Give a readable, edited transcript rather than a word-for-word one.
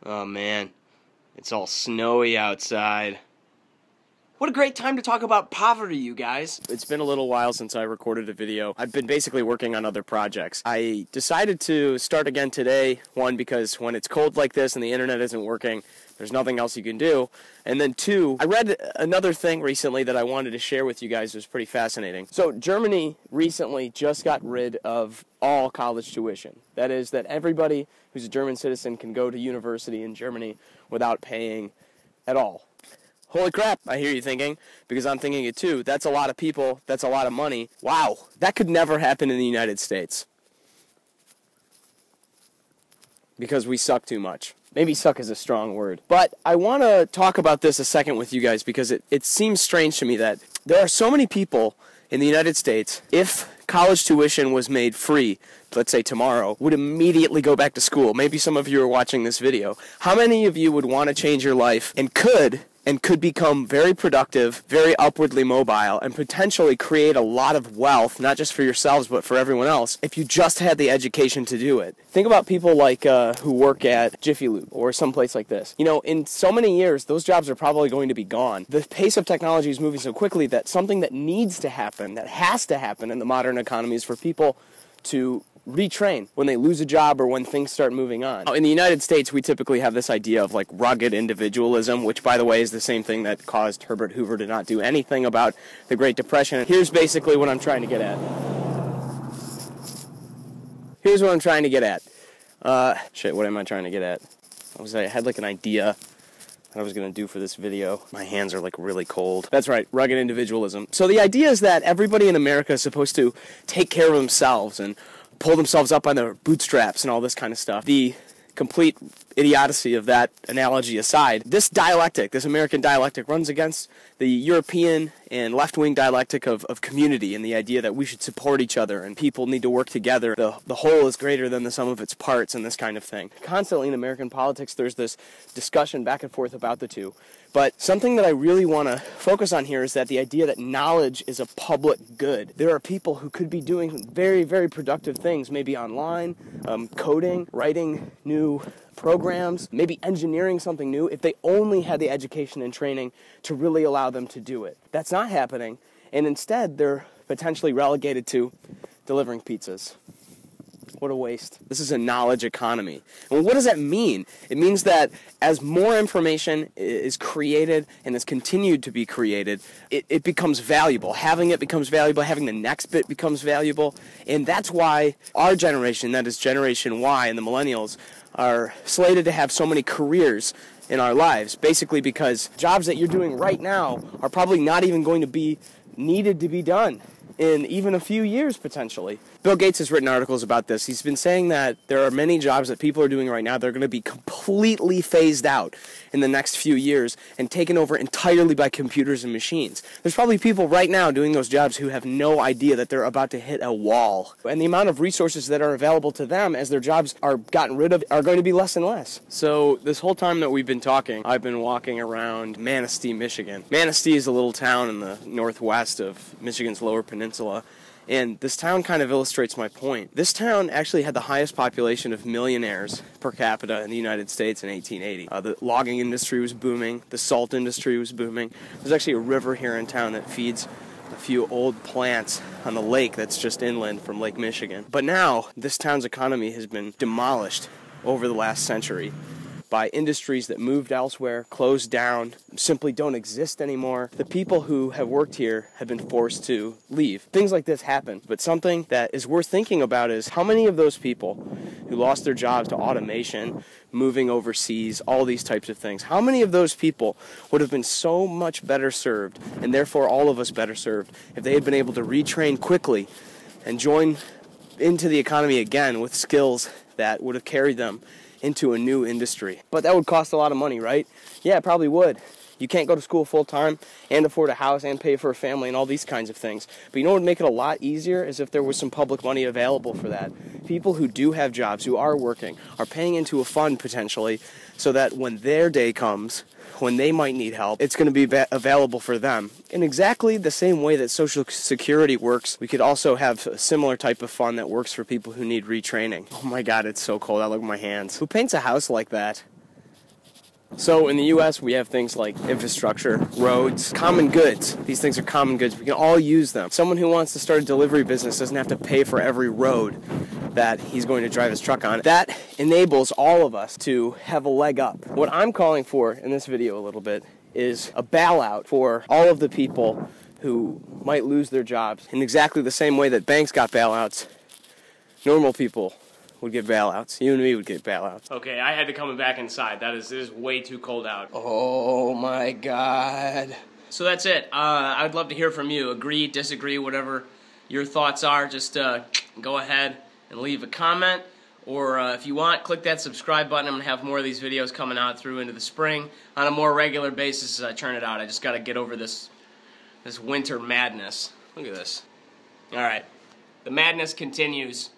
Oh man, it's all snowy outside. What a great time to talk about poverty, you guys. It's been a little while since I recorded a video. I've been basically working on other projects. I decided to start again today, one, because when it's cold like this and the internet isn't working, there's nothing else you can do. And then two, I read another thing recently that I wanted to share with you guys. It was pretty fascinating. So Germany recently just got rid of all college tuition. That is, that everybody who's a German citizen can go to university in Germany without paying at all. Holy crap, I hear you thinking, because I'm thinking it too. That's a lot of people. That's a lot of money. Wow, that could never happen in the United States. Because we suck too much. Maybe suck is a strong word. But I want to talk about this a second with you guys because it seems strange to me that there are so many people in the United States, if college tuition was made free, let's say tomorrow, would immediately go back to school. Maybe some of you are watching this video. How many of you would want to change your life and could become very productive, very upwardly mobile, and potentially create a lot of wealth, not just for yourselves, but for everyone else, if you just had the education to do it? Think about people like who work at Jiffy Lube or someplace like this. You know, in so many years, those jobs are probably going to be gone. The pace of technology is moving so quickly that something that needs to happen, that has to happen in the modern economy is for people to retrain when they lose a job or when things start moving on. In the United States, we typically have this idea of like rugged individualism, which by the way is the same thing that caused Herbert Hoover to not do anything about the Great Depression. Here's basically what I'm trying to get at. Here's what I'm trying to get at. What am I trying to get at? I had like an idea that I was going to do for this video. My hands are like really cold. That's right, rugged individualism. So the idea is that everybody in America is supposed to take care of themselves and pull themselves up on their bootstraps and all this kind of stuff. The complete idiocy of that analogy aside, this dialectic, this American dialectic, runs against the European and left-wing dialectic of community and the idea that we should support each other and people need to work together. The whole is greater than the sum of its parts and this kind of thing. Constantly in American politics, there's this discussion back and forth about the two. But something that I really want to focus on here is that the idea that knowledge is a public good. There are people who could be doing very, very productive things, maybe online, coding, writing new programs, maybe engineering something new, if they only had the education and training to really allow them to do it. That's not happening, and instead they're potentially relegated to delivering pizzas. What a waste. This is a knowledge economy. And what does that mean? It means that as more information is created and is continued to be created, it becomes valuable. Having it becomes valuable. Having the next bit becomes valuable. And that's why our generation, that is Generation Y and the millennials, are slated to have so many careers in our lives. Basically because jobs that you're doing right now are probably not even going to be needed to be done in even a few years, potentially. Bill Gates has written articles about this. He's been saying that there are many jobs that people are doing right now that are going to be completely phased out in the next few years and taken over entirely by computers and machines. There's probably people right now doing those jobs who have no idea that they're about to hit a wall. And the amount of resources that are available to them as their jobs are gotten rid of are going to be less and less. So this whole time that we've been talking, I've been walking around Manistee, Michigan. Manistee is a little town in the northwest of Michigan's Lower Peninsula. And this town kind of illustrates my point. This town actually had the highest population of millionaires per capita in the United States in 1880. The logging industry was booming. The salt industry was booming. There's actually a river here in town that feeds a few old plants on the lake that's just inland from Lake Michigan. But now, this town's economy has been demolished over the last century by industries that moved elsewhere, closed down, simply don't exist anymore. The people who have worked here have been forced to leave. Things like this happen, but something that is worth thinking about is how many of those people who lost their jobs to automation, moving overseas, all these types of things, how many of those people would have been so much better served, and therefore all of us better served, if they had been able to retrain quickly and join into the economy again with skills that would have carried them into a new industry. But that would cost a lot of money, right? Yeah, it probably would. You can't go to school full-time and afford a house and pay for a family and all these kinds of things. But you know what would make it a lot easier is if there was some public money available for that. People who do have jobs, who are working, are paying into a fund potentially so that when their day comes, when they might need help, it's going to be available for them. In exactly the same way that Social Security works, we could also have a similar type of fund that works for people who need retraining. Oh my God, it's so cold. I look at my hands. Who paints a house like that? So in the US, we have things like infrastructure, roads, common goods. These things are common goods. We can all use them. Someone who wants to start a delivery business doesn't have to pay for every road that he's going to drive his truck on. That enables all of us to have a leg up. What I'm calling for in this video a little bit is a bailout for all of the people who might lose their jobs. In exactly the same way that banks got bailouts, normal people would get bailouts. You and me would get bailouts. Okay, I had to come back inside. It is way too cold out. Oh my God. So that's it. I would love to hear from you. Agree, disagree, whatever your thoughts are. Just go ahead and leave a comment. Or if you want, click that subscribe button. I'm going to have more of these videos coming out through into the spring on a more regular basis as I churn it out. I just got to get over this winter madness. Look at this. All right. The madness continues.